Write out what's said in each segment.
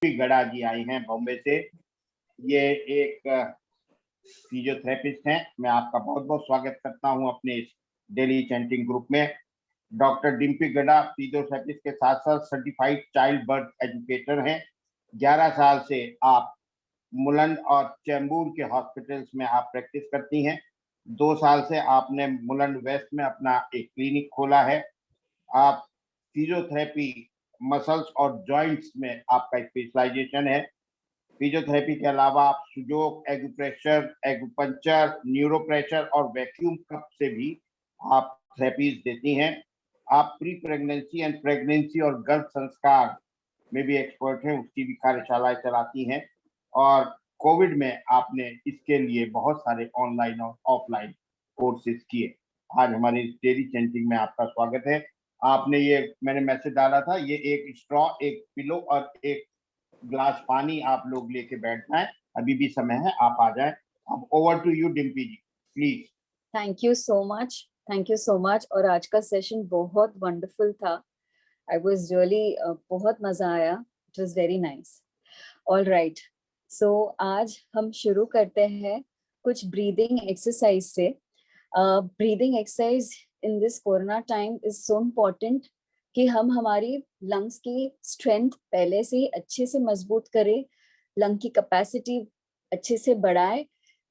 गड़ा जी आई हैं बॉम्बे से। ये एक फिजियोथेरेपिस्ट हैं। मैं आपका बहुत बहुत स्वागत करता हूं अपने इस डेली चैंटिंग ग्रुप में। डॉक्टर डिम्पी गड़ा फिजियोथेरेपिस्ट के साथ साथ सर्टिफाइड चाइल्ड बर्थ एजुकेटर हैं। 11 साल से आप मुलंड और चैम्बूर के हॉस्पिटल्स में आप प्रैक्टिस करती हैं। 2 साल से आपने मुलंड वेस्ट में अपना एक क्लिनिक खोला है। आप फिजियोथेरेपी मसल्स और जॉइंट्स में आपका स्पेशलाइजेशन है। फिजियोथेरेपी के अलावा आप सुजोक, एगुप्रेशर, एगुपंचर, न्यूरो प्रेशर और वैक्यूम कप से भी आप थेरेपीज देती हैं। आप प्री प्रेगनेंसी एंड प्रेगनेंसी और गर्भ संस्कार में भी एक्सपर्ट हैं, उसकी भी कार्यशालाएं चलाती हैं। और कोविड में आपने इसके लिए बहुत सारे ऑनलाइन और ऑफलाइन कोर्सेज किए। आज हमारे इस डेली चैंटिंग में आपका स्वागत है। आपने ये मैंने मैसेज डाला था, ये एक स्ट्रॉ, एक पिलो और एक ग्लास पानी आप लोग लेके बैठ जाएं। अभी भी समय है, आप आ जाएं। अब over to you Dimpy ji, please. Thank you so much, thank you so much. और आज का सेशन बहुत वंडरफुल था। आई वाज रियली बहुत मजा आया। It was very nice. All right, so आज हम शुरू करते हैं कुछ ब्रीदिंग एक्सरसाइज से। Breathing exercise in this corona time is so important कि हम हमारी लंग्स की स्ट्रेंथ पहले से ही अच्छे से मजबूत करें, लंग की कैपेसिटी अच्छे से बढ़ाए,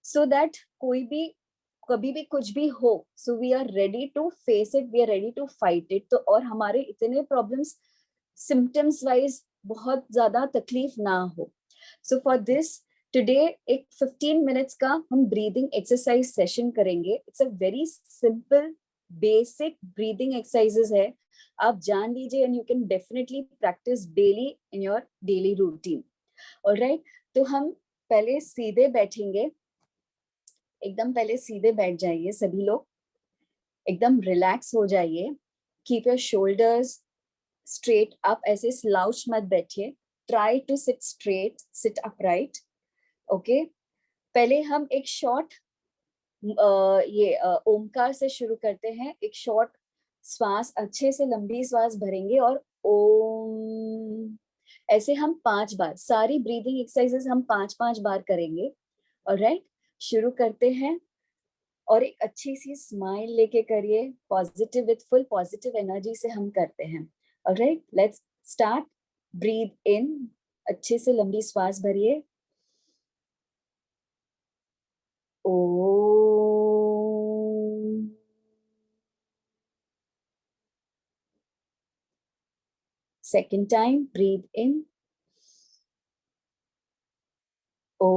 सो दैट कोई भी कभी भी कुछ भी हो, so we are ready to face it, we are ready to fight it. तो और हमारे इतने प्रॉब्लम्स सिम्टम्स वाइज बहुत ज्यादा तकलीफ ना हो। सो फॉर दिस टुडे एक 15 मिनट्स का हम ब्रीदिंग एक्सरसाइज सेशन करेंगे। It's a very simple basic breathing exercises है। आप जान लीजिए and you can definitely practice daily in your daily routine. Alright, तो हम पहले सीधे बैठेंगे। एकदम पहले सीधे बैठ जाइए सभी लोग, एकदम रिलैक्स हो जाइए। Keep your shoulders straight up, ऐसे स्लाउच मत बैठिए। Try to sit straight, sit upright. Okay, पहले हम एक शॉर्ट ओमकार से शुरू करते हैं। एक शॉर्ट श्वास, अच्छे से लंबी श्वास भरेंगे और ओम, ऐसे हम 5 बार, सारी ब्रीदिंग एक्सरसाइजेस हम 5-5 बार करेंगे। ऑलराइट, शुरू करते हैं। और एक अच्छी सी स्माइल लेके करिए, positive, with full positive energy से हम करते हैं। Alright, let's start. Breathe in, अच्छे से लंबी श्वास भरिए। ओम। Second time, breathe in. Oh.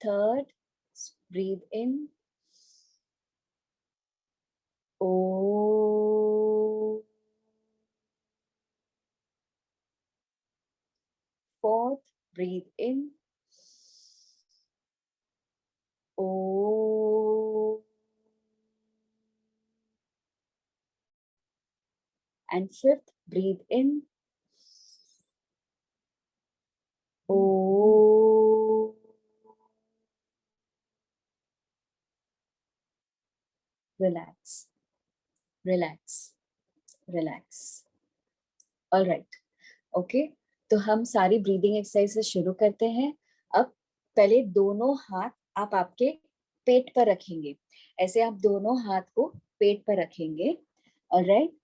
Third, breathe in. Oh. Fourth, breathe in. Oh. And fifth, breathe in. Oh. Relax, relax, relax. All right. Okay. तो हम सारी ब्रीदिंग एक्सरसाइज शुरू करते हैं। अब पहले दोनों हाथ आप आपके पेट पर रखेंगे। ऐसे आप दोनों हाथ को पेट पर रखेंगे। ऑलराइट,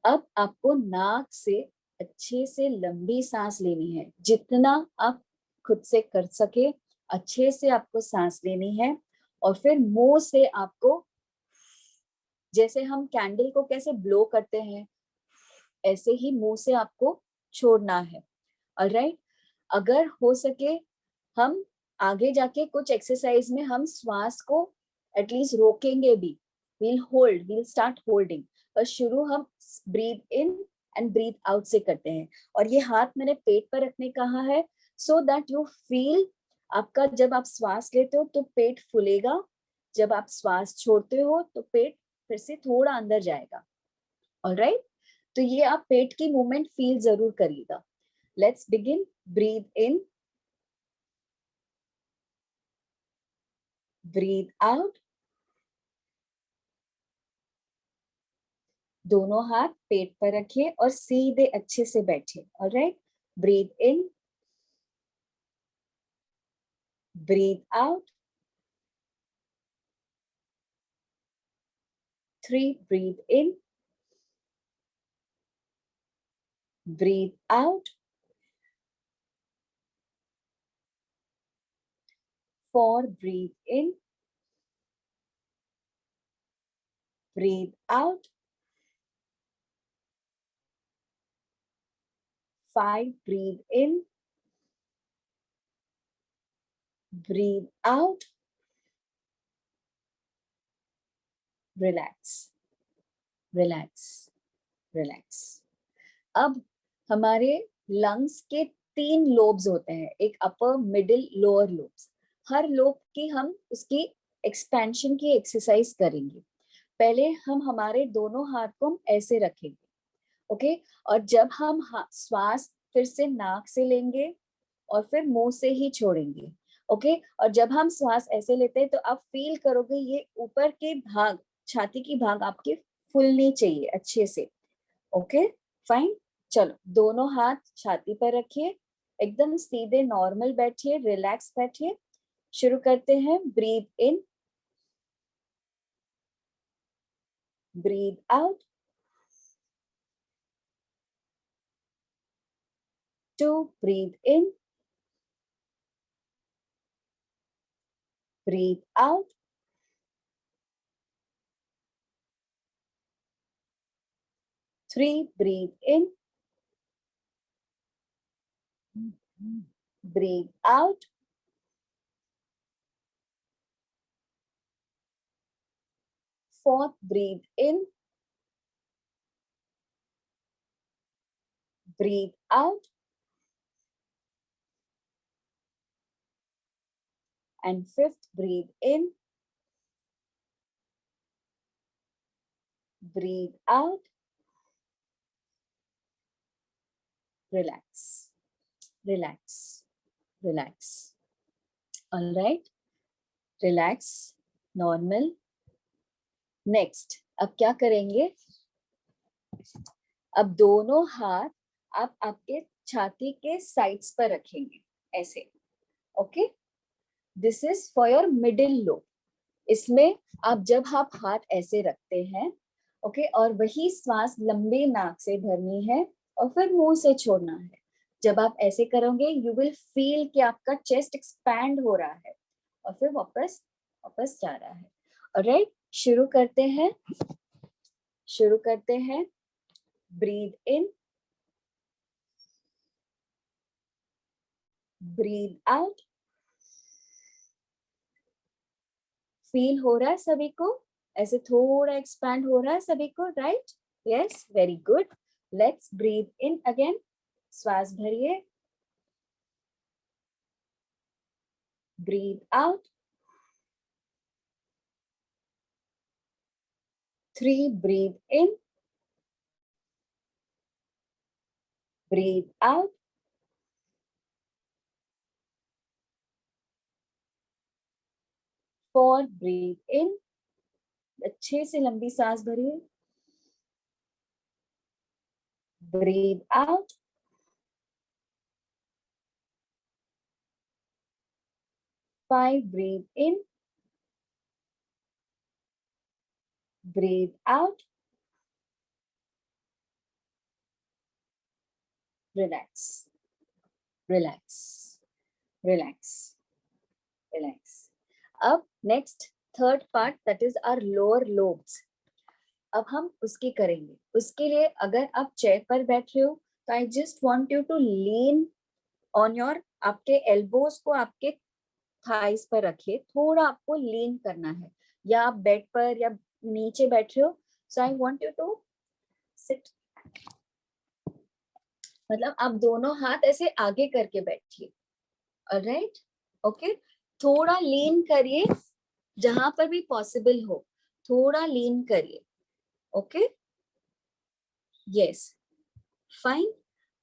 अब आपको नाक से अच्छे से लंबी सांस लेनी है, जितना आप खुद से कर सके अच्छे से आपको सांस लेनी है। और फिर मुंह से आपको, जैसे हम कैंडल को कैसे ब्लो करते हैं, ऐसे ही मुंह से आपको छोड़ना है। ऑलराइट, अगर हो सके हम आगे जाके कुछ एक्सरसाइज में हम श्वास को एटलीस्ट रोकेंगे भी। वील स्टार्ट होल्डिंग, पर शुरू हम breathe in and breathe out से करते हैं। और ये हाथ मैंने पेट पर रखने कहा है, सो दैट यू फील आपका, जब आप श्वास लेते हो तो पेट फूलेगा, जब आप श्वास छोड़ते हो तो पेट फिर से थोड़ा अंदर जाएगा। ऑलराइट, तो ये आप पेट की मूवमेंट फील जरूर करिएगा। Let's begin. Breathe in, breathe out, दोनों हाथ पेट पर रखिए और सीधे अच्छे से बैठिए. Alright, breathe in, breathe out. 3, breathe in, breathe out. 4, breathe in, breathe out. 5, breathe in, breathe out. Relax, relax, relax. अब हमारे लंग्स के 3 लोब्स होते हैं, एक अपर, मिडिल, लोअर लोब्स. हर लोब की हम उसकी एक्सपेंशन की एक्सरसाइज करेंगे. पहले हम हमारे दोनों हाथ को हम ऐसे रखेंगे, ओके. और जब हम श्वास फिर से नाक से लेंगे और फिर मुंह से ही छोड़ेंगे, ओके. और जब हम श्वास ऐसे लेते हैं तो आप फील करोगे ये ऊपर के भाग, छाती की भाग आपकी फुलनी चाहिए अच्छे से, ओके. फाइन. चलो, दोनों हाथ छाती पर रखिए, एकदम सीधे नॉर्मल बैठिए, रिलैक्स बैठिए. शुरू करते हैं. Breathe in, breathe out. 2, breathe in, breathe out. 3, breathe in, breathe out. 4, breathe in, breathe out. And 5th, breathe in, breathe out. Relax, relax, relax. All right, relax, normal. Next, अब क्या करेंगे? अब दोनों हाथ आप आपके छाती के साइड्स पर रखेंगे ऐसे, okay. This is for your middle lobe. इसमें आप जब आप हाथ ऐसे रखते हैं, ओके, और वही श्वास लंबी नाक से भरनी है और फिर मुंह से छोड़ना है. जब आप ऐसे करोगे यू विल फील कि आपका चेस्ट एक्सपैंड हो रहा है और फिर वापस वापस जा रहा है. ऑलराइट, शुरू करते हैं, शुरू करते हैं. Breathe in, breathe out. Feel हो रहा है सभी को? ऐसे थोड़ा एक्सपैंड हो रहा है सभी को, right? Yes, very good. Let's breathe in again. श्वास भरिए, breathe out. 3, breathe in, breathe out. 4, breathe in, अच्छे से लंबी सांस भरिए, breathe out. 5, breathe in, breathe out. Relax, relax, relax, relax. अब next third part, that is our lower lobes. अब हम उसकी करेंगे. उसके लिए अगर आप चेयर पर बैठ रहे हो तो I just want you to lean on your, आपके एल्बोज को आपके थाइस पर रखिए, थोड़ा आपको लीन करना है. या आप बेड पर या नीचे बैठ रहे हो, so I want you to sit, मतलब आप दोनों हाथ ऐसे आगे करके बैठिए. Alright, okay. थोड़ा लीन करिए, जहां पर भी पॉसिबल हो थोड़ा लीन करिए, ओके. Yes, fine.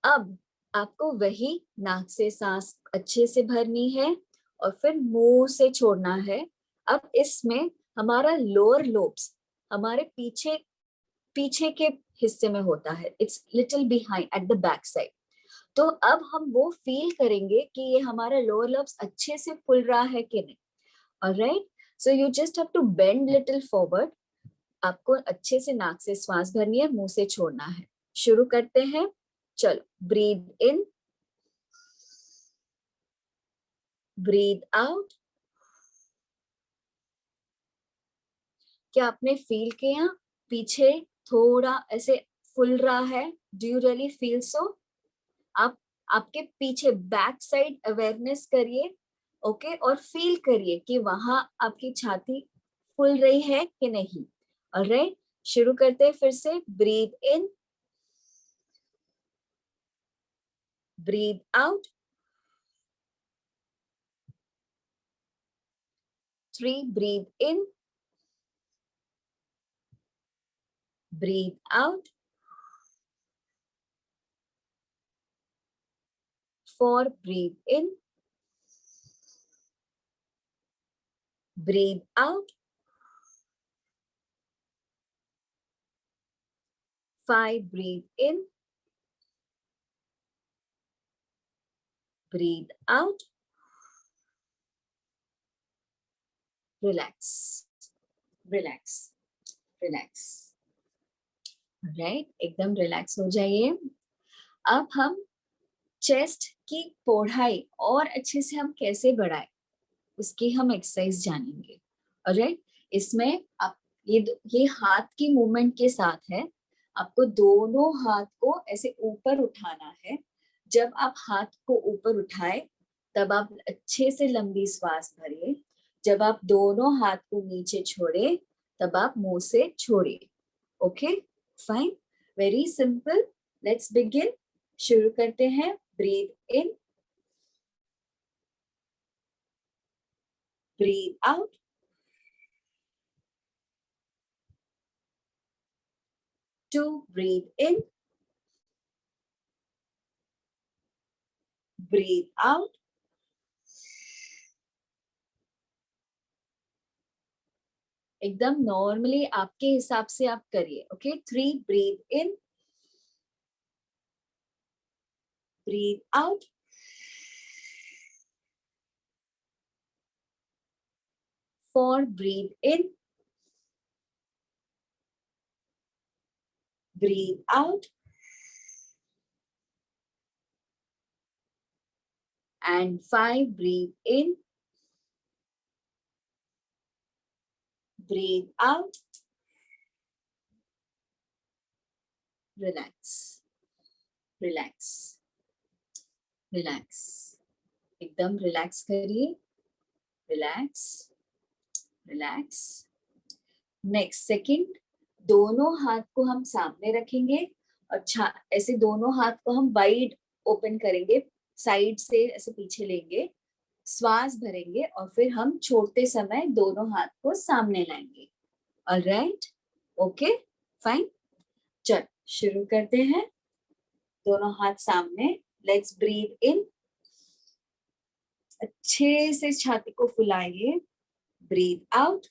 अब आपको वही नाक से सांस अच्छे से भरनी है और फिर मुंह से छोड़ना है. अब इसमें हमारा लोअर लोब्स, हमारे पीछे पीछे के हिस्से में होता है, it's little behind at the back side. तो अब हम वो फील करेंगे कि ये हमारा लोअर लब्स अच्छे से फुल रहा है कि नहीं। Alright, so you just have to bend little forward. आपको अच्छे से नाक से श्वास भरनी है, मुंह से छोड़ना है। शुरू करते हैं, चलो। Breathe in, breathe out. क्या आपने फील किया पीछे थोड़ा ऐसे फुल रहा है? Do you really feel so? आप आपके पीछे बैक साइड अवेयरनेस करिए, ओके, और फील करिए कि वहां आपकी छाती फुल रही है कि नहीं। ऑलराइट, शुरू करते हैं फिर से। Breathe in, breathe out. 3, breathe in, breathe out. 4, breathe in, breathe out. 5, breathe in, breathe out. Relax, relax, relax. Right, एकदम रिलैक्स हो जाइए। अब हम चेस्ट की पौड़ाई और अच्छे से हम कैसे बढ़ाए उसकी हम एक्सरसाइज जानेंगे। ऑलराइट, इसमें आप ये हाथ की मूवमेंट के साथ है। आपको दोनों हाथ को ऐसे ऊपर उठाना है। जब आप हाथ को ऊपर उठाए तब आप अच्छे से लंबी श्वास भरिए। जब आप दोनों हाथ को नीचे छोड़े तब आप मुंह से छोड़िए। Okay, fine, very simple. Let's begin, शुरू करते हैं। Breathe in, breathe out. Two, breathe in, breathe out. एकदम नॉर्मली आपके हिसाब से आप करिए। Okay, 3, breathe in, breathe out. 4, breathe in, breathe out. And 5, breathe in, breathe out. Relax, relax, relax. एकदम रिलैक्स करिए। Relax, relax. नेक्स्ट, सेकंड, दोनों हाथ को हम सामने रखेंगे और ऐसे दोनों हाथ को हम वाइड ओपन करेंगे, साइड से ऐसे पीछे लेंगे, श्वास भरेंगे और फिर हम छोड़ते समय दोनों हाथ को सामने लाएंगे। Alright, okay, fine. चल शुरू करते हैं। दोनों हाथ सामने, लेट्स ब्रीथ इन, अच्छे से छाती को फुलाइए। Breathe out.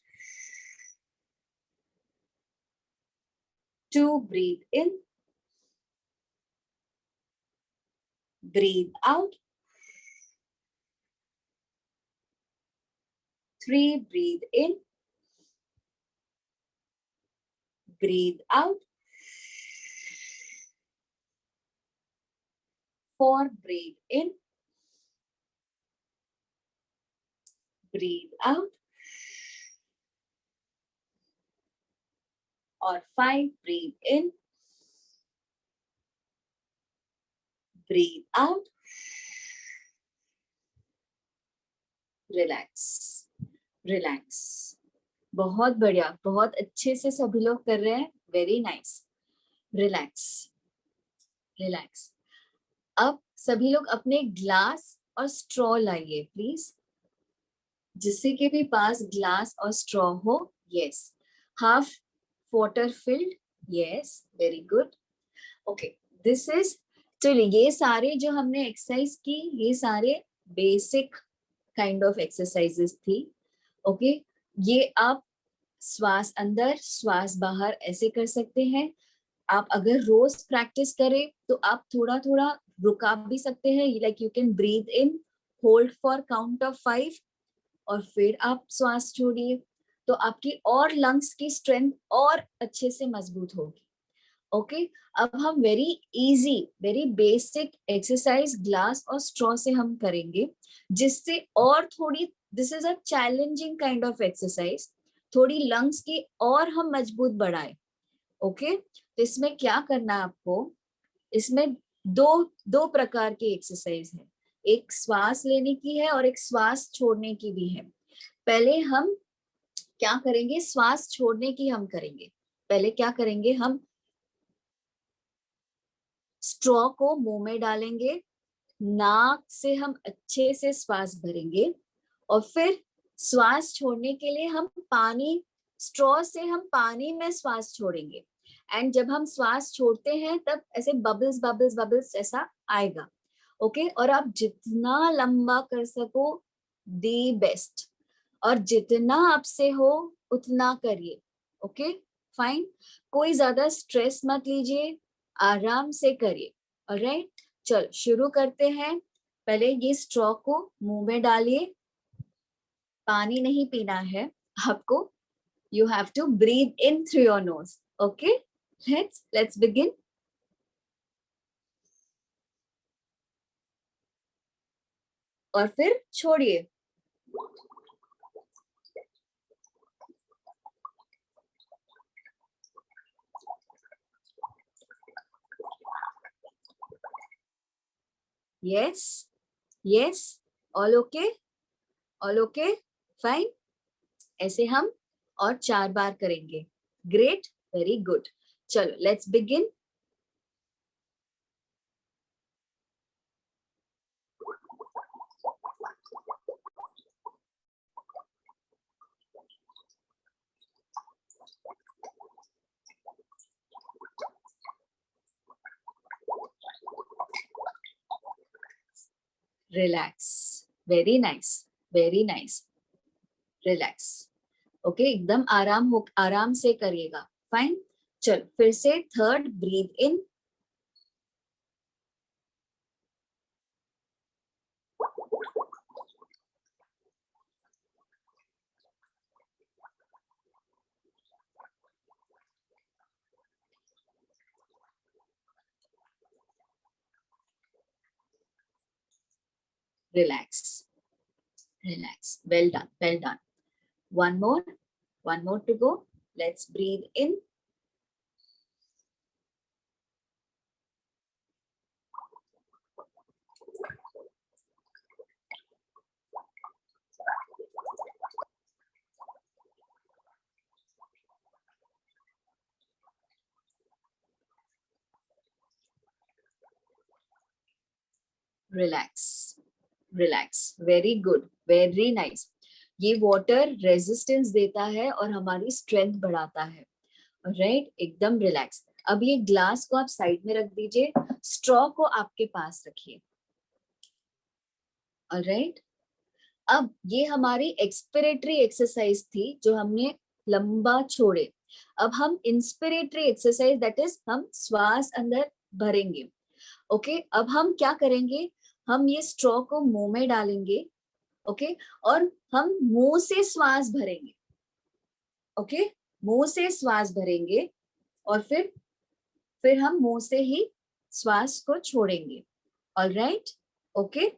2, breathe in, breathe out. 3, breathe in, breathe out. 4, breathe in, breathe out. और 5, breathe in, breathe out. Relax, relax. बहुत बढ़िया, बहुत अच्छे से सभी लोग कर रहे हैं। Very nice. Relax, relax. अब सभी लोग अपने ग्लास और स्ट्रॉ लाइए प्लीज। जिससे के भी पास ग्लास और स्ट्रॉ हो। Yes, half water field. Yes, very good. Okay, this is, चलिए ये सारे जो हमने एक्सरसाइज की ये सारे बेसिक काइंड ऑफ एक्सरसाइजेस थी। ओके, ये आप श्वास अंदर श्वास बाहर ऐसे कर सकते हैं। आप अगर रोज प्रैक्टिस करें तो आप थोड़ा थोड़ा रुका भी सकते हैं, like you can breathe in, hold for count of 5 और फिर आप श्वास छोड़िए, तो आपकी और लंग्स की स्ट्रेंथ और अच्छे से मजबूत होगी। ओके, अब हम very easy very basic exercise glass और स्ट्रॉ से हम करेंगे, जिससे और थोड़ी, this is a challenging kind of exercise, थोड़ी लंग्स की और हम मजबूत बढ़ाए। ओके, तो इसमें क्या करना है आपको, इसमें दो दो प्रकार की एक्सरसाइज है, एक श्वास लेने की है और एक श्वास छोड़ने की भी है। पहले हम क्या करेंगे, श्वास छोड़ने की हम करेंगे। पहले क्या करेंगे, हम स्ट्रॉ को मुंह में डालेंगे, नाक से हम अच्छे से श्वास भरेंगे और फिर श्वास छोड़ने के लिए हम पानी, स्ट्रॉ से हम पानी में श्वास छोड़ेंगे। एंड जब हम श्वास छोड़ते हैं तब ऐसे बबल्स बबल्स बबल्स ऐसा आएगा। ओके, और आप जितना लंबा कर सको दी बेस्ट, और जितना आपसे हो उतना करिए। ओके फाइन, कोई ज्यादा स्ट्रेस मत लीजिए, आराम से करिए। ऑलराइट, चल शुरू करते हैं। पहले ये स्ट्रॉ को मुंह में डालिए, पानी नहीं पीना है आपको, you have to breathe in through your nose. Okay, let's begin. और फिर छोड़िए। Yes yes, all okay, all okay fine. ऐसे हम और 4 बार करेंगे। Great, very good. चलो let's begin. Relax, very nice, very nice, relax. Okay, एकदम आराम से करिएगा। फाइन, चलो फिर से third, breathe in, relax, relax, well done, well done. One more to go. Let's breathe in, relax, relax. Very good, very nice. ये water resistance देता है और हमारी स्ट्रेंथ बढ़ाता है। राइट, एकदम रिलैक्स। अब ये ग्लास को आप साइड में रख दीजिए, स्ट्रॉ को आपके पास रखिए। ऑलराइट, अब ये हमारी एक्सपिरेटरी एक्सरसाइज थी जो हमने लंबा छोड़े। अब हम इंस्पिरेटरी एक्सरसाइज, दैट इज हम श्वास अंदर भरेंगे। ओके, अब हम क्या करेंगे, हम ये स्ट्रॉ को मुंह में डालेंगे। ओके, और हम मुंह से श्वास भरेंगे। ओके, मुंह से श्वास भरेंगे और फिर हम मुंह से ही श्वास को छोड़ेंगे। ऑलराइट, ओके,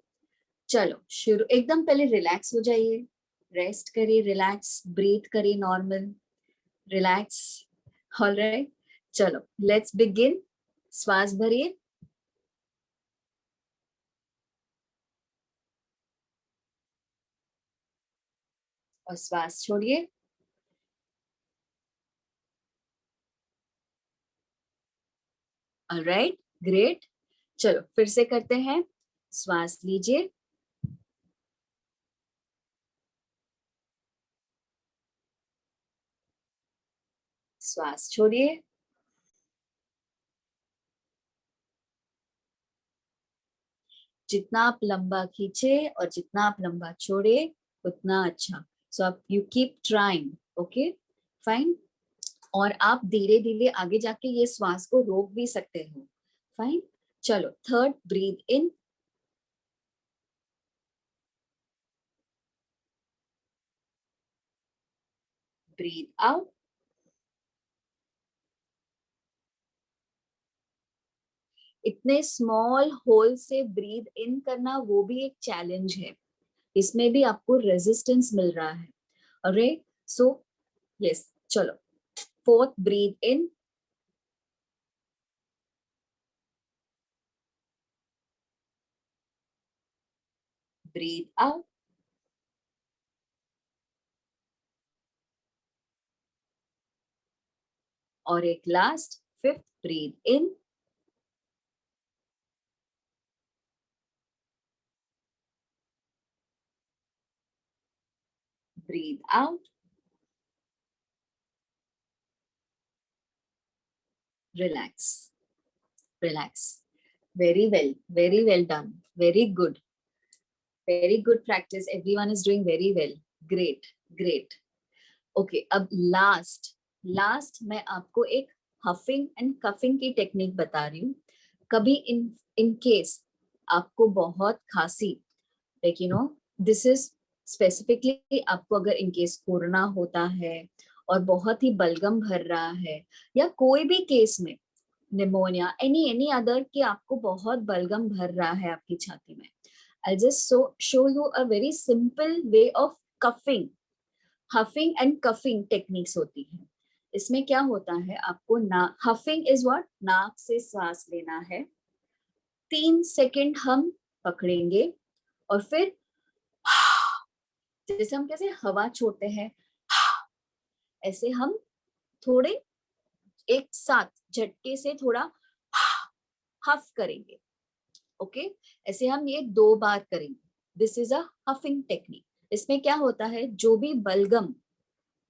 चलो शुरू। एकदम पहले रिलैक्स हो जाइए, रेस्ट करिए, रिलैक्स, ब्रीथ करिए नॉर्मल, रिलैक्स। ऑलराइट, चलो लेट्स बिगिन। श्वास भरिए और श्वास छोड़िए। Alright, great. चलो फिर से करते हैं। श्वास लीजिए, श्वास छोड़िए, जितना आप लंबा खींचे और जितना आप लंबा छोड़े उतना अच्छा। सो आप you keep trying. Okay, fine. और आप धीरे धीरे आगे जाके ये श्वास को रोक भी सकते हो। फाइन, चलो third, breathe in, breathe out, इतने स्मॉल होल से ब्रीथ इन करना वो भी एक चैलेंज है, इसमें भी आपको रेजिस्टेंस मिल रहा है। अरे सो यस, चलो fourth, breathe in, breathe out, और एक last fifth, breathe in, breathe out, relax, relax. Very well done. Very good practice. Everyone is doing very well. Great, great. Okay, अब लास्ट मैं आपको एक हफिंग एंड कफिंग की technique बता रही हूँ। कभी इन केस आपको बहुत खांसी, like you know, this is specifically आपको अगर इन केस कोरोना होता है और बहुत ही बलगम भर रहा है, या कोई भी केस में निमोनिया, एनी अदर, कि आपको बहुत बलगम भर रहा है आपकी छाती में, I'll just show you a very simple way of cuffing. Huffing and coughing techniques होती है। इसमें क्या होता है, आपको ना, हफिंग इज व्हाट, नाक से सांस लेना है, 3 सेकंड हम पकड़ेंगे और फिर जैसे हम कैसे हवा छोड़ते हैं, ऐसे हम थोड़े एक साथ झटके से थोड़ा हफ करेंगे। ओके, ऐसे हम ये 2 बार करेंगे। This is a huffing technique. इसमें क्या होता है, जो भी बलगम,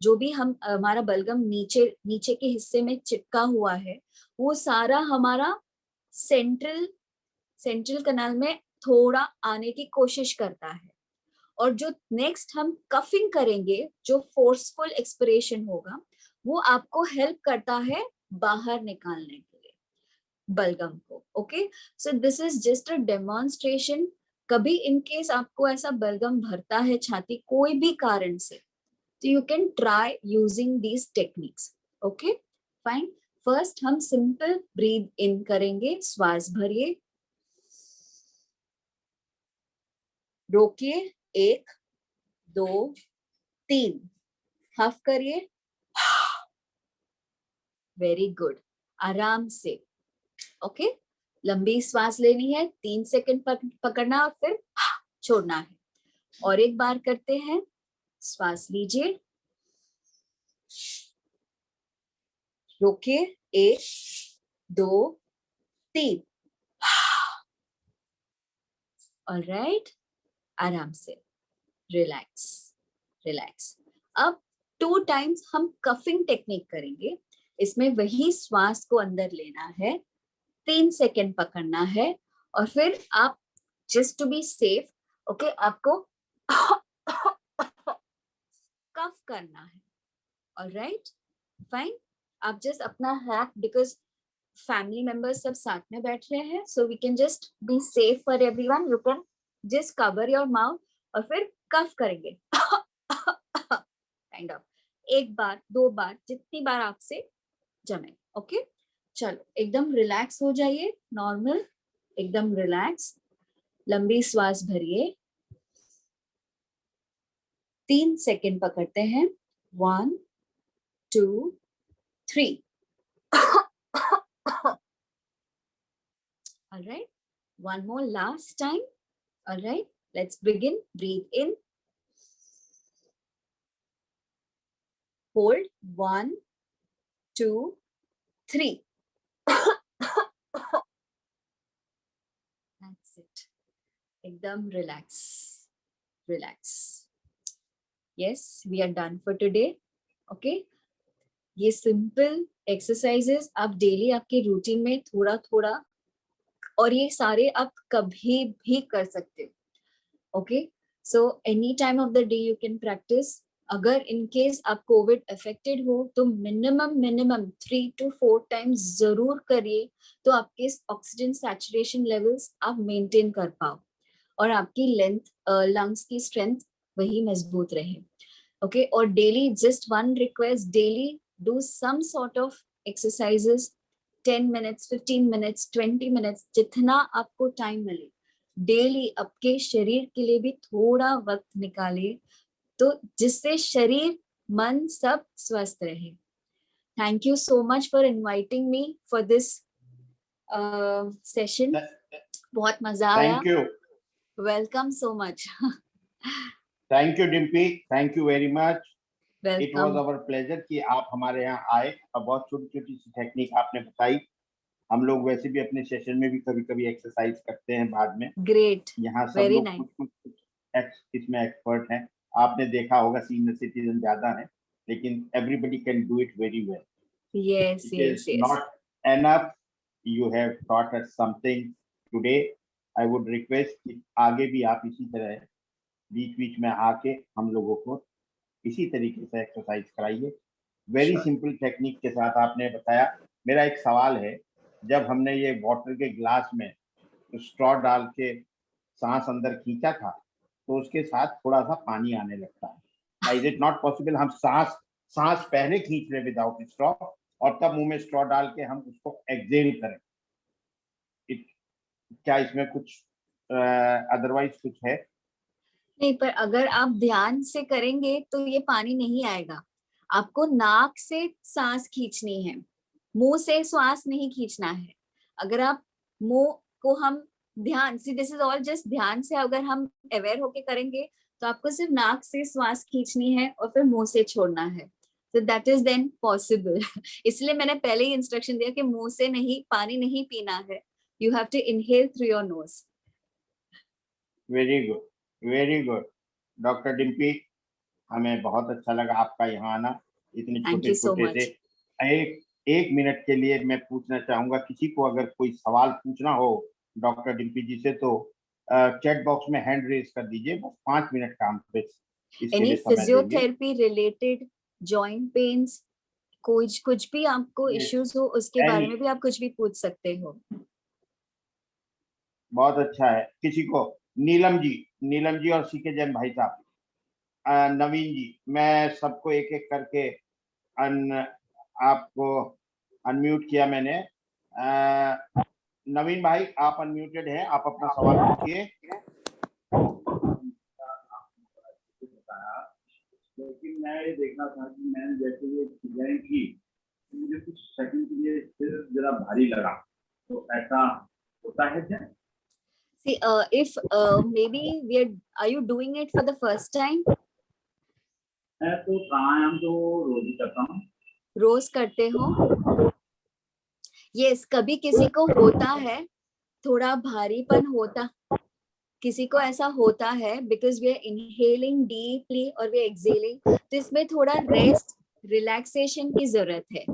जो भी हम हमारा बलगम नीचे के हिस्से में चिपका हुआ है, वो सारा हमारा सेंट्रल कनाल में थोड़ा आने की कोशिश करता है। और जो नेक्स्ट हम कफिंग करेंगे, जो फोर्सफुल एक्सपिरेशन होगा, वो आपको हेल्प करता है बाहर निकालने के लिए बलगम को। Okay, so this is just a demonstration. कभी इन केस आपको ऐसा बलगम भरता है छाती कोई भी कारण से, तो you can try using these techniques. Okay fine. First हम सिंपल ब्रीथ इन करेंगे, श्वास भरिए, रोकिए, 1 2 3, हफ करिए, वेरी गुड, आराम से। ओके, लंबी श्वास लेनी है, 3 सेकंड पकड़ना और फिर छोड़ना है। और एक बार करते हैं, श्वास लीजिए, रोकिए, 1 2 3, ऑलराइट, आराम से, रिलैक्स रिलैक्स। अब 2 टाइम्स हम कफिंग टेक्निक करेंगे। इसमें वही श्वास को अंदर लेना है, 3 सेकंड पकड़ना है और फिर आप, just to be safe, okay, आपको कफ करना है। Alright fine. आप जस्ट अपना हैक, बिकॉज फैमिली मेंबर्स सब साथ में बैठ रहे हैं, so we can just be safe for everyone. You can just cover your mouth और फिर कफ करेंगे काइंड ऑफ, 1 बार 2 बार, जितनी बार आपसे जमे। ओके, चलो एकदम रिलैक्स हो जाइए, नॉर्मल, एकदम रिलैक्स। लंबी श्वास भरिए, 3 सेकंड पकड़ते हैं, 1 2 3। All right, one more last time. All right, let's begin. Breathe in, hold, 1 2 3. That's it. Ekdam relax, relax. Yes, we are done for today. Okay, ये सिंपल एक्सरसाइजेस आप डेली आपके routine में थोड़ा थोड़ा, और ये सारे आप कभी भी कर सकते हो। Okay, so any time of the day you can practice. अगर इन केस आप कोविड अफेक्टेड हो तो मिनिमम 3 to 4 टाइम्स जरूर करिए, तो आपके ऑक्सीजन सैचुरेशन लेवल्स आप मेंटेन कर पाओ और आपकी लंग्स की स्ट्रेंथ वही मजबूत रहे। ओके, और daily just one request, daily do some sort of exercises, 10 minutes, 15 minutes, 20 minutes, जितना आपको टाइम मिले डेली आपके शरीर के लिए भी थोड़ा वक्त निकालिए, तो जिससे शरीर मन सब स्वस्थ रहे। Thank you so much for inviting me for this session, बहुत मजा आया। Thank you, welcome so much. Thank you Dimpy, thank you very much. It was welcome. Our pleasure कि आप हमारे यहाँ आए और बहुत छोटी छोटी सी टेक्निक आपने बताई। हम लोग वैसे भी अपने सेशन में भी कभी कभी एक्सरसाइज करते हैं बाद में। ग्रेट, यहाँ सब वेरी लोग नाइस। कुछ इसमें एक्सपर्ट हैं। आपने देखा होगा सीनियर सिटीजन ज्यादा है, लेकिन everybody can do it very well. Yes It yes is yes. not enough. You have taught us something today. I would request कि आगे भी आप इसी तरह बीच बीच में आके हम लोगों को इसी तरीके से एक्सरसाइज कराइए। वेरी सिंपल टेक्निक के साथ आपने बताया। मेरा एक सवाल है, जब हमने ये वाटर के गिलास में स्ट्रॉ डाल के सांस अंदर खींचा था तो उसके साथ थोड़ा सा पानी आने लगता है। इज इट नॉट पॉसिबल हम सांस पहले खींच लें विदाउट स्ट्रॉ और तब मुंह में स्ट्रॉ डाल के हम उसको एक्सेल करें? क्या इसमें कुछ अदरवाइज कुछ है? नहीं, पर अगर आप ध्यान से करेंगे तो ये पानी नहीं आएगा। आपको नाक से सांस खींचनी है, मुंह से श्वास नहीं खींचना है। अगर आप मुंह को हम ध्यान से, दिस इज ऑल जस्ट ध्यान से अगर हम अवेयर होके करेंगे तो आपको सिर्फ नाक से श्वास खींचनी है और फिर मुंह से छोड़ना है, तो दैट इज देन पॉसिबल। इसलिए मैंने पहले ही इंस्ट्रक्शन दिया कि मुंह से नहीं, पानी नहीं पीना है, you have to inhale through your nose. Very good, very good doctor Dimpy, हमें बहुत अच्छा लगा आपका यहाँ आना। इतने थैंक छोटे यू सो छोटे मच। से एक मिनट के लिए मैं पूछना चाहूंगा, किसी को अगर कोई सवाल पूछना हो डॉक्टर डिम्पी जी से तो चैट बॉक्स में हैंड रेज कर दीजिए। बस 5 मिनट का हम इसके एनी लिए समय देंगे। फिजियोथेरेपी रिलेटेड, जॉइंट पेन्स, कुछ भी आपको इश्यूज हो उसके बारे में भी आप कुछ भी पूछ सकते हो। बहुत अच्छा है। किसी को नीलम जी और सीके जैन भाई साहब, नवीन जी, मैं सबको एक एक करके आपको अनम्यूट किया मैंने। नवीन भाई आप अनम्यूटेड हैं, आप अपना सवाल पूछिए। लेकिन मैं ये देखना था कि मैंने जैसे ये डिजाइन की मुझे कुछ सेकंड के लिए फिर जरा भारी लगा, तो ऐसा होता है क्या? See, if maybe are you doing it for the first time? मैं तो प्राणायाम तो रोज ही करता हूँ। रोज करते हो? यस, कभी किसी को होता है, थोड़ा भारीपन होता, किसी को ऐसा होता है because we are inhaling deeply और वी आर एक्सेलिंग, तो इसमें थोड़ा रेस्ट रिलैक्सेशन की जरूरत है।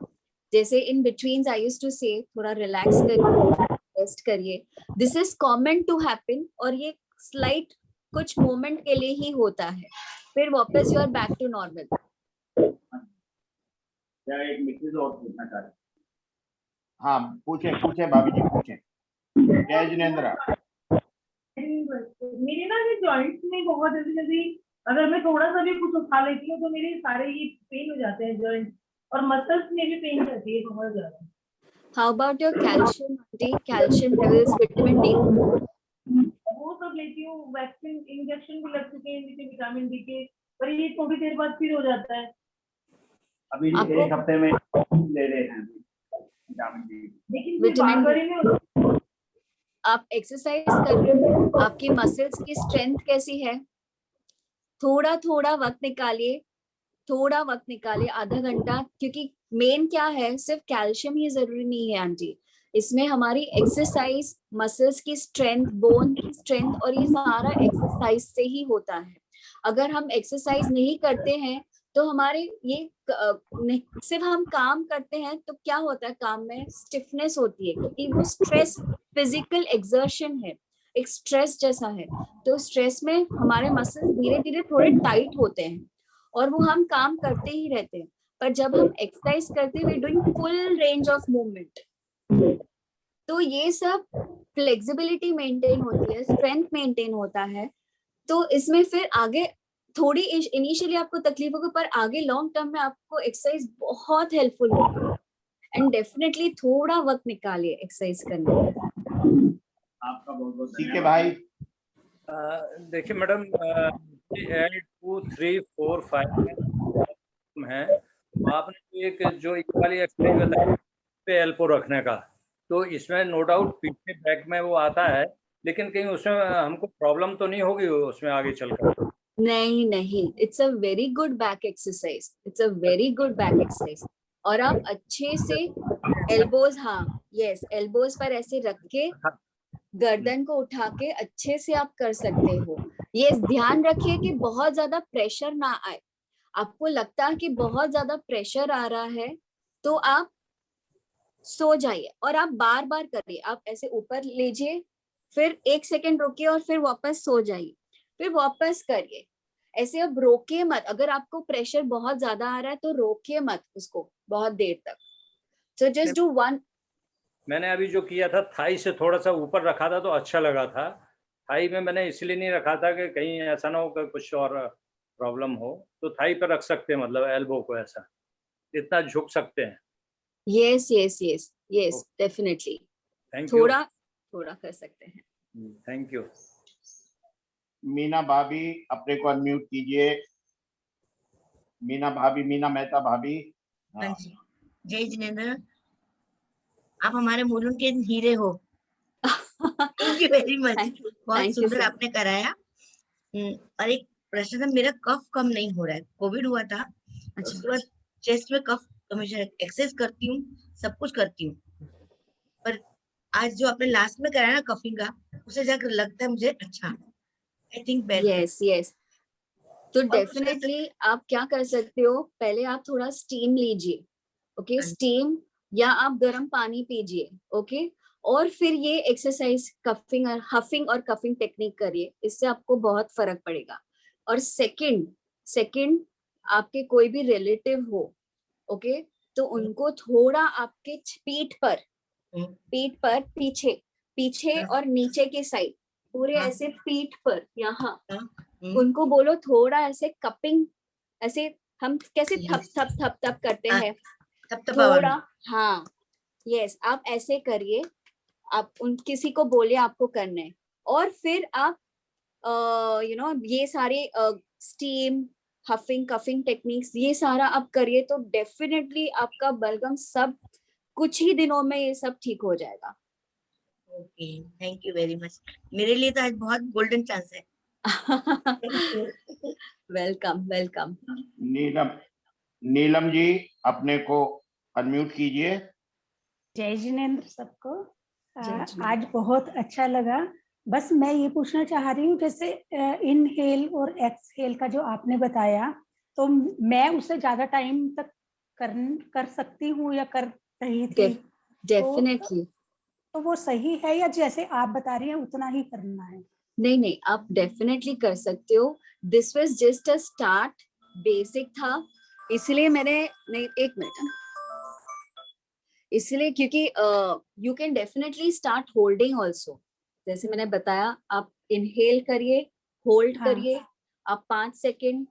जैसे in between I used to say थोड़ा रिलैक्स करिए, रेस्ट करिए। This is common to happen और ये स्लाइट कुछ मोमेंट के लिए ही होता है, फिर वापस you are back to normal. क्या एक मैसेज और पूछना चाह रहे? हाँ पूछे भाभी जी, पूछे। जय जिनेंद्र। मेरे ना ये जॉइंट्स में बहुत जल्दी अगर मैं थोड़ा सा भी कुछ उठा लेती हूँ तो मेरे सारे ये पेन हो जाते हैं जॉइंट, और मसल्स में भी पेन रहती है बहुत ज्यादा। How about your calcium, aunty? Calcium levels, vitamin D? वो सब लेती हूँ, वैक्सीन इंजेक्शन भी लग चुके हैं विटामिन डी के, पर ये थोड़ी देर बाद फिर हो जाता है। अभी एक हफ्ते में ले रहे हैं विटामिन डी, लेकिन विटामिन बात करें में आप एक्सरसाइज कर रहे हो, आपकी मसल्स की स्ट्रेंथ कैसी है? थोड़ा थोड़ा वक्त निकालिए, थोड़ा वक्त निकालिए, आधा घंटा, क्योंकि मेन क्या है, सिर्फ कैल्शियम ही जरूरी नहीं है आंटी, इसमें हमारी एक्सरसाइज, मसल्स की स्ट्रेंथ, बोन की स्ट्रेंथ, और ये सारा एक्सरसाइज से ही होता है। अगर हम एक्सरसाइज नहीं करते हैं तो हमारे ये सिर्फ हम काम करते हैं तो क्या होता है, काम में स्टिफनेस होती है, क्योंकि वो स्ट्रेस फिजिकल एक्सर्शन है, एक स्ट्रेस जैसा है। तो स्ट्रेस में हमारे मसल्स धीरे धीरे थोड़े टाइट होते हैं और वो हम काम करते ही रहते हैं, पर जब हम एक्सरसाइज करते हैं we doing full range of movement, तो ये सब फ्लेक्सिबिलिटी मेंटेन होती है, स्ट्रेंथ मेंटेन होता है। तो इसमें फिर आगे थोड़ी इनिशियली आपको तकलीफ होगी, पर आगे लॉन्ग टर्म में आपको एक्सरसाइज बहुत हेल्पफुल होगी। एंड डेफिनेटली थोड़ा वक्त निकालिए एक्सरसाइज करने में। आपका बहुत बहुत ठीक है भाई। देखिए मैडम, 8, 2, 3, 4, 5 है, तो आपने एक जो ये वाली एक्सरसाइज बताई पे एल्बो रखने का, तो इसमें नो डाउट पीछे बैक में वो आता है, लेकिन कहीं उसमें हमको प्रॉब्लम तो नहीं होगी उसमें आगे चलकर? नहीं, it's a very good back exercise, it's a very good back exercise. और आप अच्छे से एल्बोज, हाँ यस, एल्बोज पर ऐसे रख के गर्दन को उठा के अच्छे से आप कर सकते हो। ये ध्यान रखिए कि बहुत ज्यादा प्रेशर ना आए। आपको लगता है कि बहुत ज्यादा प्रेशर आ रहा है तो आप सो जाइए और आप बार बार करिए। आप ऐसे ऊपर लीजिए, फिर 1 सेकंड रुकिए और फिर वापस सो जाइए, फिर वापस करिए। ऐसे अब रोकिए मत। अगर आपको प्रेशर बहुत ज्यादा आ रहा है तो रोकिए मत उसको बहुत देर तक। So just do one. मैंने अभी जो किया था थाई से थोड़ा सा ऊपर रखा था तो अच्छा लगा था। थाई में मैंने इसलिए नहीं रखा था कि कहीं ऐसा ना हो कि कुछ और प्रॉब्लम हो, तो थाई पर रख सकते हैं, मतलब एल्बो को ऐसा इतना झुक सकते हैं। Yes yes yes yes, definitely thank you. थोड़ा थोड़ा कर सकते हैं। Thank you. मीना भाभी अपने को अनम्यूट कीजिए। मीना भाभी, मीना मेहता भाभी। हाँ जी, जय जिनेंद्र, आप हमारे मुलुंड के हीरे हो। थैंक यू वेरी मच, बहुत Thank you, सुंदर sir. आपने कराया। और एक प्रश्न था, मेरा कफ कम नहीं हो रहा है। कोविड हुआ था, उसके बाद चेस्ट में कफ, हमेशा एक्सरसाइज करती हूँ, सब कुछ करती हूँ, पर आज जो आपने लास्ट में कराया ना कफिंग का, उसे जाकर लगता है मुझे अच्छा, I think better. Yes yes, तो डेफिनेटली आप क्या कर सकते हो, पहले आप थोड़ा स्टीम लीजिए, ओके, स्टीम, या आप गर्म पानी पीजिए, ओके, और फिर ये एक्सरसाइज कफिंग और हफिंग और कफिंग टेक्निक करिए, इससे आपको बहुत फर्क पड़ेगा। और सेकंड आपके कोई भी रिलेटिव हो, ओके, तो उनको थोड़ा आपके पीठ पर पीछे और नीचे के साइड, पूरे ऐसे पीठ पर यहाँ, उनको बोलो थोड़ा ऐसे कपिंग, ऐसे हम कैसे थप थप थप थप करते हैं, थोड़ा, हाँ यस, आप ऐसे करिए। आप किसी को बोलिए आपको करना है, और फिर आप ये सारे स्टीम, हफिंग, कफिंग टेक्निक्स, ये सारा आप करिए, तो डेफिनेटली आपका बलगम सब कुछ ही दिनों में ये सब ठीक हो जाएगा। Okay, thank you very much. मेरे लिए तो आज बहुत गोल्डन चांस है। वेलकम। नीलम जी अपने को अनम्यूट कीजिए। जय जिनेंद्र सबको। जय जिनेंद्र। आज बहुत अच्छा लगा। बस मैं ये पूछना चाह रही हूँ, जैसे इनहेल और एक्सहेल का जो आपने बताया, तो मैं उसे ज्यादा टाइम तक कर सकती हूँ या कर रही थी? डेफिनेटली। तो वो सही है या जैसे आप बता रही हैं उतना ही करना है? नहीं, आप डेफिनेटली कर सकते हो। This was just a start, basic था, इसलिए मैंने, नहीं एक मिनट, इसलिए क्योंकि you can definitely start holding also. जैसे मैंने बताया, आप इनहेल करिए, होल्ड करिए, आप 5 सेकेंड,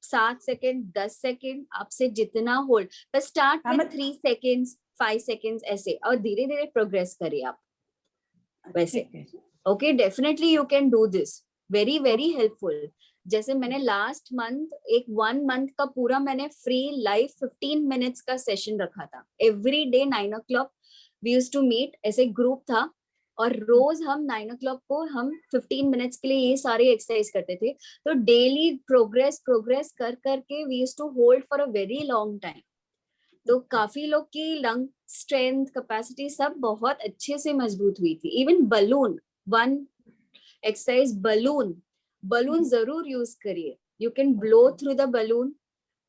7 सेकेंड, 10 सेकेंड, आपसे जितना होल्ड, पर स्टार्ट विद 3 सेकेंड्स, 5 सेकेंड्स ऐसे, और धीरे धीरे प्रोग्रेस करिए आप वैसे। Okay, definitely you can do this, very very helpful. जैसे मैंने लास्ट मंथ एक 1 मंथ का पूरा मैंने फ्री लाइव 15 मिनट्स का सेशन रखा था। Every day 9 o'clock we used to meet, ऐसे ग्रुप था, और रोज हम 9 o'clock को हम 15 मिनट्स के लिए ये सारे एक्सरसाइज करते थे। तो डेली प्रोग्रेस कर करके we used to hold for a very long time. तो काफी लोग की लंग स्ट्रेंथ, कैपेसिटी सब बहुत अच्छे से मजबूत हुई थी। Even balloon, one exercise balloon जरूर यूज करिए। You can blow through the balloon,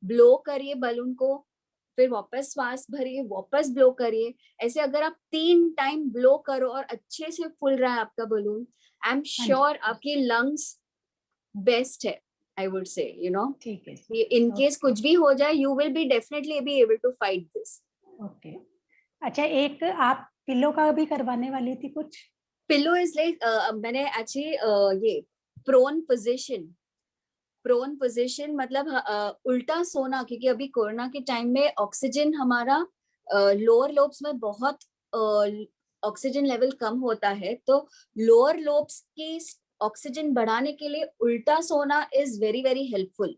blow करिए बलून को, फिर वापस श्वास भरिए, वापस ब्लो करिए। ऐसे अगर आप 3 टाइम ब्लो करो और अच्छे से फूल रहा है आपका बलून, आई एम श्योर आपकी लंग्स बेस्ट है, I would say, you know, ठीक है in case कुछ भी हो जाए, you will be definitely be able to fight this. Okay अच्छा एक आप पिलो का भी करवाने वाली थी कुछ Pillow is like मैंने actually ये prone position मतलब उल्टा सोना, क्योंकि अभी कोरोना के टाइम में ऑक्सीजन हमारा लोअर लोब्स में बहुत ऑक्सीजन लेवल कम होता है, तो लोअर लोब्स की ऑक्सीजन बढ़ाने के लिए उल्टा सोना इज वेरी वेरी हेल्पफुल.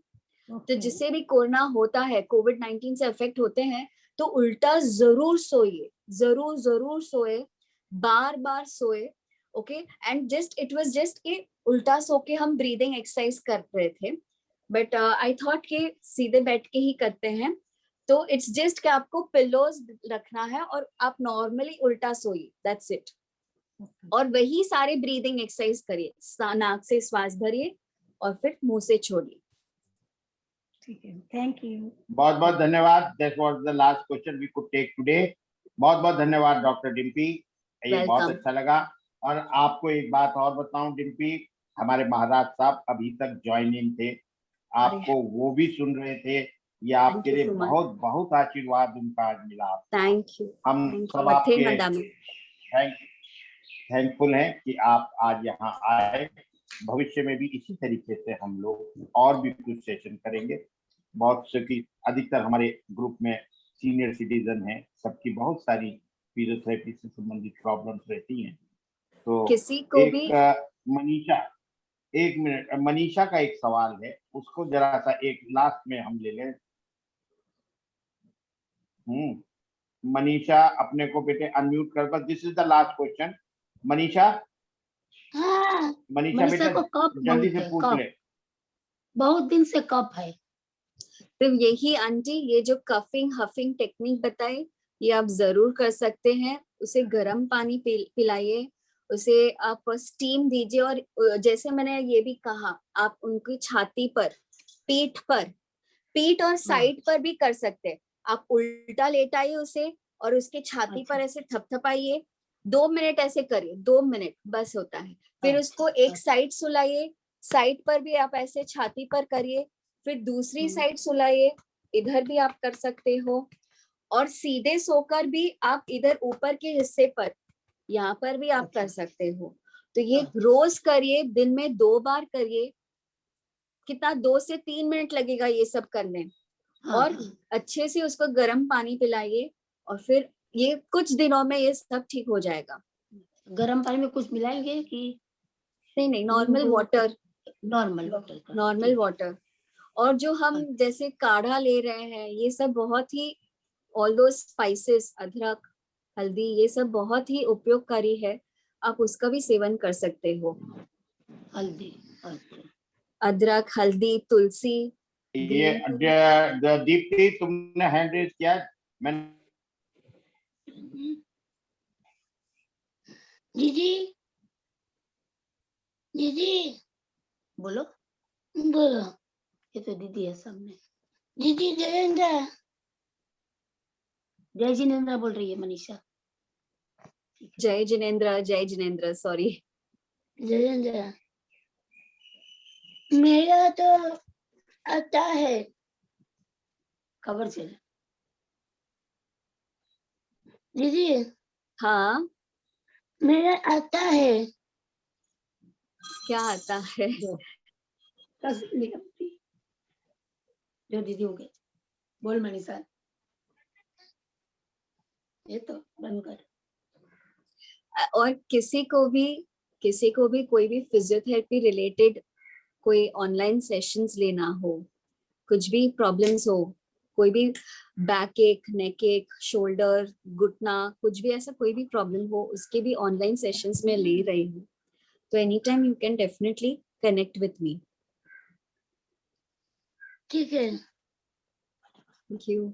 तो जिससे भी कोरोना होता है, कोविड-19 से अफेक्ट होते हैं, तो उल्टा जरूर सोइए, जरूर सोए, बार बार सोए. Okay and just it was just कि उल्टा सो के हम ब्रीदिंग एक्सरसाइज कर रहे थे, बट आई थॉट कि सीधे बैठ के ही करते हैं, तो इट्स जस्ट कि आपको पिलोज रखना है और आप नॉर्मली उल्टा सोइए, दैट्स इट. और वही सारे ब्रीदिंग एक्सरसाइज करिए, नाक से श्वास भरिए और फिर मुंह से छोड़िए. ठीक है थैंक यू बहुत बहुत धन्यवाद. That was the last question we could take today. बहुत बहुत धन्यवाद डॉक्टर डिम्पी, ये बहुत Welcome. अच्छा लगा. और आपको एक बात और बताऊं डिम्पी, हमारे महाराज साहब अभी तक ज्वाइन इन थे, आपको वो भी सुन रहे थे. ये आपके you लिए so much. बहुत बहुत आशीर्वाद उनका आज मिला. Thank you. हम सब आपके थैंकफुल हैं कि आप आज यहाँ आए. भविष्य में भी इसी तरीके से हम लोग और भी कुछ सेशन करेंगे. बहुत से की अधिकतर हमारे ग्रुप में सीनियर सिटीजन हैं, सबकी बहुत सारी फिजियोथेरेपी से संबंधित प्रॉब्लम्स रहती हैं. तो किसी को भी मनीषा, एक मिनट, मनीषा का एक सवाल है, उसको जरा सा एक लास्ट में हम ले लें. मनीषा अपने को बेटे अनम्यूट कर दो. This is the last question. Manisha, हाँ मनीषा बेटा को कफ जल्दी बहुत से है, पूछ कफ। ले. बहुत दिन से कफ है। तो यही आंटी, ये जो कफिंग हफिंग टेक्निक बताई, ये आप जरूर कर सकते हैं. उसे गर्म पानी पिलाइए, उसे आप स्टीम दीजिए, और जैसे मैंने ये भी कहा, आप उनकी छाती पर, पीठ और साइड पर भी कर सकते हैं. आप उल्टा लेटाइए उसे और उसके छाती पर ऐसे थपथपाइए. 2 मिनट ऐसे करिए, 2 मिनट बस होता है. फिर उसको एक साइड सुलाइए, साइड पर भी आप ऐसे छाती पर करिए, फिर दूसरी साइड सुलाइए, इधर भी आप कर सकते हो. और सीधे सोकर भी आप इधर ऊपर के हिस्से पर, यहाँ पर भी आप कर सकते हो. तो ये रोज करिए, दिन में 2 बार करिए. कितना 2 से 3 मिनट लगेगा ये सब करने. और अच्छे से उसको गर्म पानी पिलाइए, और फिर ये कुछ दिनों में ये सब ठीक हो जाएगा. गर्म पानी में कुछ मिलाएंगे कि नहीं, नॉर्मल वाटर. Normal water. और जो हम जैसे काढ़ा ले रहे हैं, ये सब बहुत ही, ऑल दो स्पाइसेस, अदरक, हल्दी, ये सब बहुत ही उपयोगकारी है. आप उसका भी सेवन कर सकते हो. हल्दी, अदरक, हल्दी, तुलसी. ये दीप्ति, तुमने हैंड रेज किया. मैंने दीदी बोलो ये तो दीदी है सामने. दीदी जय जिनेंद्र बोल रही है मनीषा. जय जिनेंद्र, सॉरी. जिनेंद्र, मेरा तो आता है, खबर चले. दीदी हाँ, मेरा आता है. क्या आता है? जो दीदी हो गए, बोल मनीषा. ये तो बंद कर. और किसी को भी कोई भी फिजियोथेरेपी रिलेटेड कोई ऑनलाइन सेशंस लेना हो, कुछ भी प्रॉब्लम्स हो, कोई भी बैक एक, नेक एक, शोल्डर, घुटना, कुछ भी ऐसा कोई भी प्रॉब्लम हो, उसके भी ऑनलाइन सेशंस में ले रही हूँ. तो any time you can definitely connect with me. ठीक है. Thank you.